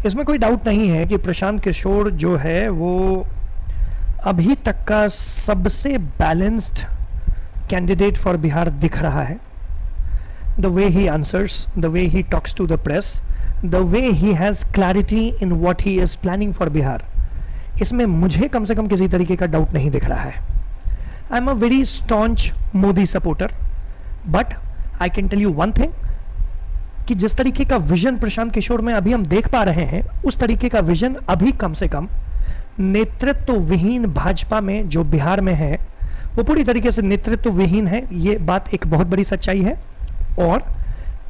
इसमें कोई डाउट नहीं है कि प्रशांत किशोर जो है वो अभी तक का सबसे बैलेंस्ड कैंडिडेट फॉर बिहार दिख रहा है. The way he answers, the way he talks to the press, the way he has clarity in what he is planning for Bihar, इसमें मुझे कम से कम किसी तरीके का डाउट नहीं दिख रहा है. I am a very staunch Modi supporter, but I can tell you one thing कि जिस तरीके का विजन प्रशांत किशोर में अभी हम देख पा रहे हैं, उस तरीके का विजन अभी कम से कम नेतृत्व विहीन भाजपा में जो बिहार में है वो पूरी तरीके से नेतृत्व विहीन है. ये बात एक बहुत बड़ी सच्चाई है. और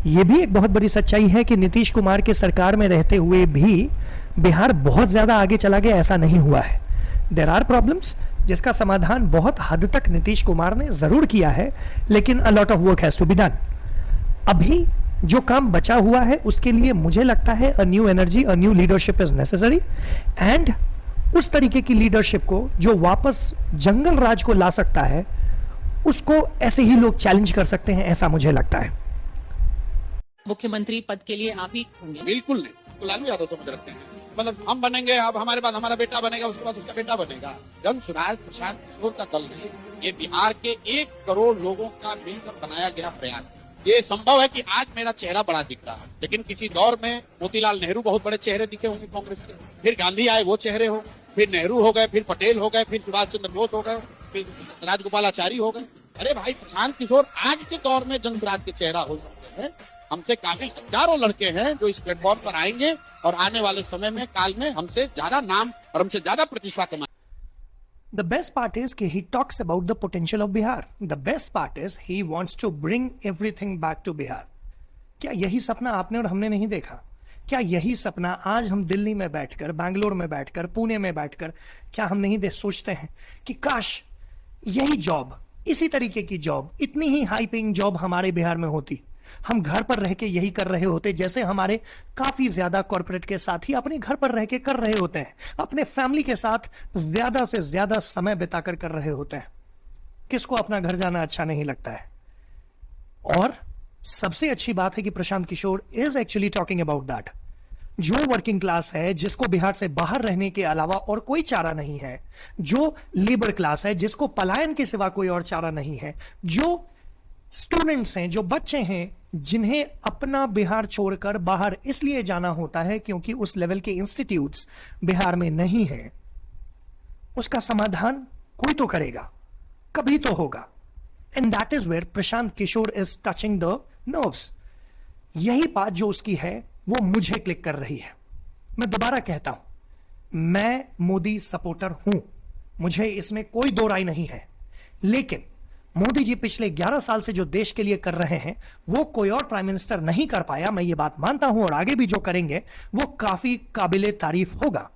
ये भी एक बहुत बड़ी सच्चाई है कि नीतीश कुमार के सरकार में रहते हुए भी बिहार बहुत ज्यादा आगे चला गया ऐसा नहीं हुआ है. देयर आर प्रॉब्लम्स जिसका समाधान बहुत हद तक नीतीश कुमार ने जरूर किया है, लेकिन a lot of work has to be done. अभी जो काम बचा हुआ है उसके लिए मुझे लगता है a new energy, a new leadership is necessary. And उस तरीके की लीडरशिप को जो वापस जंगल राज को ला सकता है, उसको ऐसे ही लोग चैलेंज कर सकते हैं, ऐसा मुझे लगता है. मुख्यमंत्री पद के लिए आप ही होंगे? बिल्कुल नहीं, तो लालू यादव समझ रखते हैं. मतलब हम बनेंगे, अब हमारे बाद हमारा बेटा बनेगा, उसके बाद उसका बेटा बनेगा. जन सुराज प्रशांत किशोर का दल नहीं, ये बिहार के 1 करोड़ लोगों का मिलकर बनाया गया प्रयास. ये संभव है कि आज मेरा चेहरा बड़ा दिख रहा है, लेकिन किसी दौर में मोतीलाल नेहरू बहुत बड़े चेहरे दिखे होंगे कांग्रेस के, फिर गांधी आए वो चेहरे हो, फिर नेहरू हो गए, फिर पटेल हो गए, फिर सुभाष चंद्र बोस हो गए, फिर राजगोपालाचारी हो गए. अरे भाई, प्रशांत किशोर आज के दौर में जनसुराज के चेहरा हो सकते हैं. हमसे काफी हजारों लड़के हैं जो इस प्लेटफॉर्म पर आएंगे और आने वाले समय में काल में हमसे ज्यादा नाम और हमसे ज्यादा प्रतिष्ठा कमाएंगे. The best part is कि he talks about the potential of Bihar. The best part is he wants to bring everything back to Bihar. क्या यही सपना आपने और हमने नहीं देखा? क्या यही सपना आज हम दिल्ली में बैठकर, बैंगलोर में बैठकर, पुणे में बैठकर क्या हम नहीं सोचते हैं कि काश यही जॉब, इसी तरीके की जॉब, इतनी ही हाई पेइंग जॉब हमारे बिहार में होती, हम घर पर रह के यही कर रहे होते, जैसे हमारे काफी ज्यादा कॉर्पोरेट के साथ ही अपने घर पर रह के कर रहे होते हैं, अपने फैमिली के साथ ज्यादा से ज्यादा समय बिताकर कर रहे होते हैं. किसको अपना घर जाना अच्छा नहीं लगता है? और सबसे अच्छी बात है कि Prashant Kishor is actually talking about that. जो वर्किंग क्लास है, जिसको बिहार से बाहर रहने के अलावा और कोई चारा नहीं है, जो लेबर क्लास है, जिसको पलायन के सिवा कोई और चारा नहीं है, जो स्टूडेंट्स हैं, जो बच्चे हैं, जिन्हें अपना बिहार छोड़कर बाहर इसलिए जाना होता है क्योंकि उस लेवल के इंस्टीट्यूट्स बिहार में नहीं है, उसका समाधान कोई तो करेगा, कभी तो होगा. And that is where Prashant Kishor is touching the nerves. यही बात जो उसकी है वो मुझे क्लिक कर रही है. मैं दोबारा कहता हूं, मैं मोदी सपोर्टर हूं, मुझे इसमें कोई दो राय नहीं है, लेकिन मोदी जी पिछले 11 साल से जो देश के लिए कर रहे हैं वो कोई और प्राइम मिनिस्टर नहीं कर पाया. मैं ये बात मानता हूं, और आगे भी जो करेंगे वो काफी काबिले तारीफ होगा,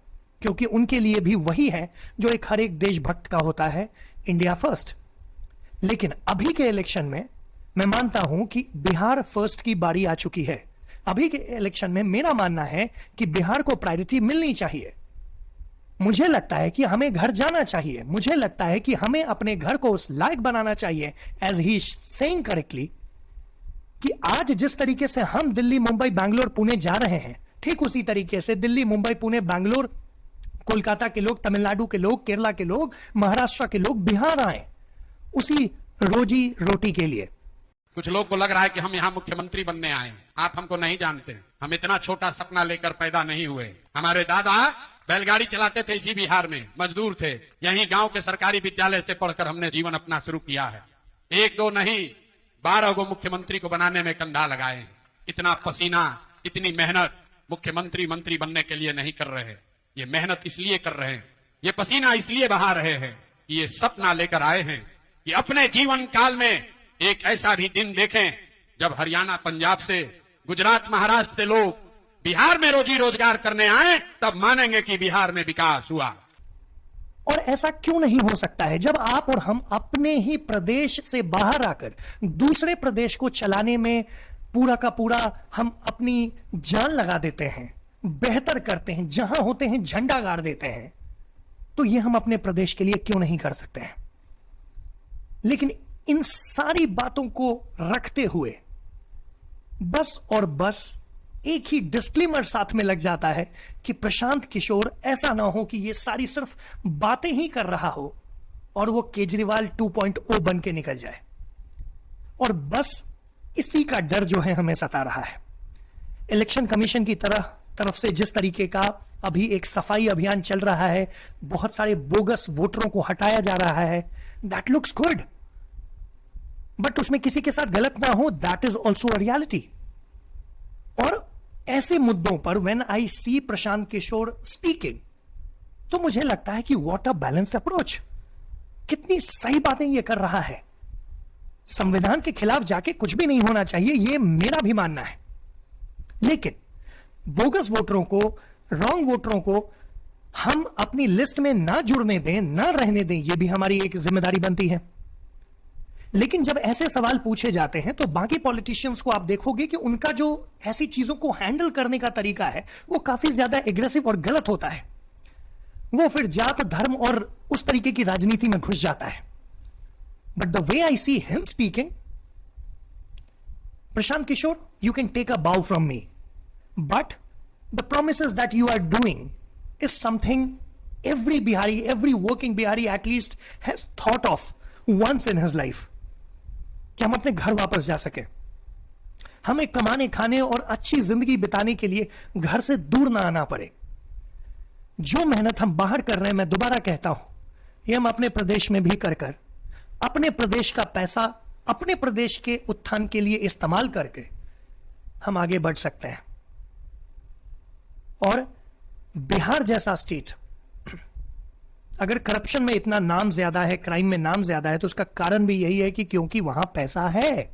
क्योंकि उनके लिए भी वही है जो एक हर एक देशभक्त का होता है, इंडिया फर्स्ट. लेकिन अभी के इलेक्शन में मैं मानता हूं कि बिहार फर्स्ट की बारी आ चुकी है. अभी के इलेक्शन में मेरा मानना है कि बिहार को प्रायोरिटी मिलनी चाहिए. मुझे लगता है कि हमें घर जाना चाहिए, मुझे लगता है कि हमें अपने घर को उस लायक बनाना चाहिए, एज ही सेइंग करेक्टली, कि आज जिस तरीके से हम दिल्ली, मुंबई, बैंगलोर, पुणे जा रहे हैं, ठीक उसी तरीके से दिल्ली, मुंबई, पुणे, बैंगलोर, कोलकाता के लोग, तमिलनाडु के लोग, केरला के लोग, महाराष्ट्र के लोग बिहार आए उसी रोजी रोटी के लिए. कुछ लोग को लग रहा है कि हम यहाँ मुख्यमंत्री बनने आए. आप हमको नहीं जानते. हम इतना छोटा सपना लेकर पैदा नहीं हुए. हमारे दादा बैलगाड़ी चलाते थे इसी बिहार में, मजदूर थे. यहीं गांव के सरकारी विद्यालय से पढ़कर हमने जीवन अपना शुरू किया है. 1 2 नहीं, 12 गो मुख्यमंत्री को बनाने में कंधा लगाए. इतना पसीना, इतनी मेहनत मुख्यमंत्री मंत्री बनने के लिए नहीं कर रहे. ये मेहनत इसलिए कर रहे हैं, ये पसीना इसलिए बहा रहे हैं, ये सपना लेकर आए हैं कि अपने जीवन काल में एक ऐसा भी दिन देखें जब हरियाणा, पंजाब से, गुजरात, महाराष्ट्र से लोग बिहार में रोजी रोजगार करने आए, तब मानेंगे कि बिहार में विकास हुआ. और ऐसा क्यों नहीं हो सकता है जब आप और हम अपने ही प्रदेश से बाहर आकर दूसरे प्रदेश को चलाने में पूरा का पूरा हम अपनी जान लगा देते हैं, बेहतर करते हैं, जहां होते हैं झंडा गाड़ देते हैं, तो ये हम अपने प्रदेश के लिए क्यों नहीं कर सकते हैं? लेकिन इन सारी बातों को रखते हुए बस और बस एक ही डिस्क्लेमर साथ में लग जाता है कि प्रशांत किशोर ऐसा ना हो कि ये सारी सिर्फ बातें ही कर रहा हो और वो केजरीवाल 2.0 बन के निकल जाए। और बस इसी का डर जो है हमें सता रहा है। इलेक्शन कमीशन की तरफ से जिस तरीके का अभी एक सफाई अभियान चल रहा है, बहुत सारे बोगस वोटरों को हटाया जा रहा है, दैट लुक्स गुड, बट उसमें किसी के साथ गलत ना हो, that is also a reality. और ऐसे मुद्दों पर when I C Prashant Kishor speaking, तो मुझे लगता है कि व्हाट अ बैलेंस्ड अप्रोच, कितनी सही बातें ये कर रहा है। संविधान के खिलाफ जाके कुछ भी नहीं होना चाहिए, ये मेरा भी मानना है, लेकिन बोगस वोटरों को, रॉन्ग वोटरों को हम अपनी लिस्ट में ना जुड़ने दें, ना रहने दें, यह भी हमारी एक जिम्मेदारी बनती है। लेकिन जब ऐसे सवाल पूछे जाते हैं तो बाकी पॉलिटिशियंस को आप देखोगे कि उनका जो ऐसी चीजों को हैंडल करने का तरीका है वो काफी ज्यादा एग्रेसिव और गलत होता है। वो फिर जात, धर्म और उस तरीके की राजनीति में घुस जाता है। But the way I see him speaking, Prashant Kishore, you can take a bow from me, but the promises that you are doing is something every Bihari, every working Bihari at least has thought of once in his life, कि हम अपने घर वापस जा सके, हमें कमाने, खाने और अच्छी जिंदगी बिताने के लिए घर से दूर ना आना पड़े। जो मेहनत हम बाहर कर रहे हैं, मैं दोबारा कहता हूं, ये हम अपने प्रदेश में भी कर अपने प्रदेश का पैसा अपने प्रदेश के उत्थान के लिए इस्तेमाल करके हम आगे बढ़ सकते हैं। और बिहार जैसा स्टेट, अगर करप्शन में इतना नाम ज्यादा है, क्राइम में नाम ज्यादा है, तो उसका कारण भी यही है कि क्योंकि वहां पैसा है।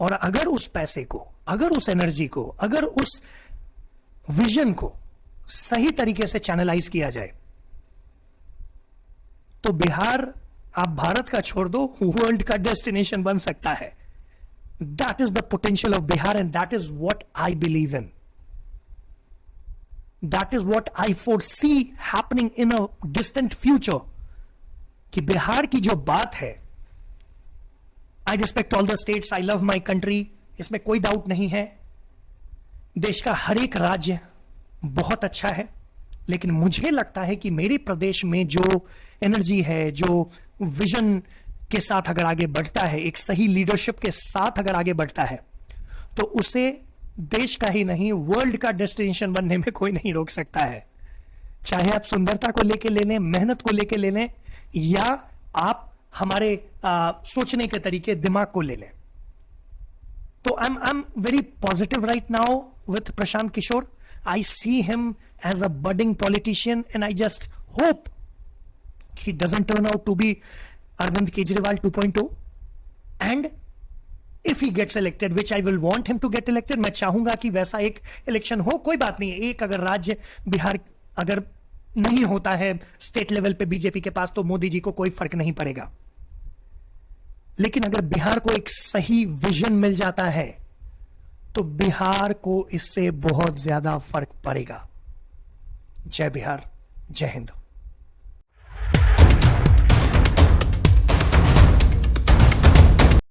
और अगर उस पैसे को, अगर उस एनर्जी को, अगर उस विजन को सही तरीके से चैनलाइज किया जाए, तो बिहार, आप भारत का छोड़ दो, वर्ल्ड का डेस्टिनेशन बन सकता है। That is the potential of Bihar and that is what I believe in, that is what I foresee happening in a distant future. कि बिहार की जो बात है, I respect all the states, I love my country, इसमें कोई doubt नहीं है। देश का हर एक राज्य बहुत अच्छा है, लेकिन मुझे लगता है कि मेरे प्रदेश में जो एनर्जी है, जो विजन के साथ अगर आगे बढ़ता है, एक सही लीडरशिप के साथ अगर आगे बढ़ता है, तो उसे देश का ही नहीं, वर्ल्ड का डेस्टिनेशन बनने में कोई नहीं रोक सकता है। चाहे आप सुंदरता को लेके ले लें, मेहनत को लेके ले लें, या आप हमारे सोचने के तरीके, दिमाग को ले लें। तो I am very positive right now with Prashant Kishor. I see him as a budding politician and I just hope he doesn't turn out to be Arvind Kejriwal 2.0, and if he gets elected, which I will want him to get elected, मैं चाहूंगा कि वैसा एक election हो। कोई बात नहीं है, एक अगर राज्य बिहार अगर नहीं होता है स्टेट लेवल पे बीजेपी के पास, तो मोदी जी को कोई फर्क नहीं पड़ेगा। लेकिन अगर बिहार को एक सही विजन मिल जाता है, तो बिहार को इससे बहुत ज्यादा फर्क पड़ेगा। जय बिहार, जय हिंद।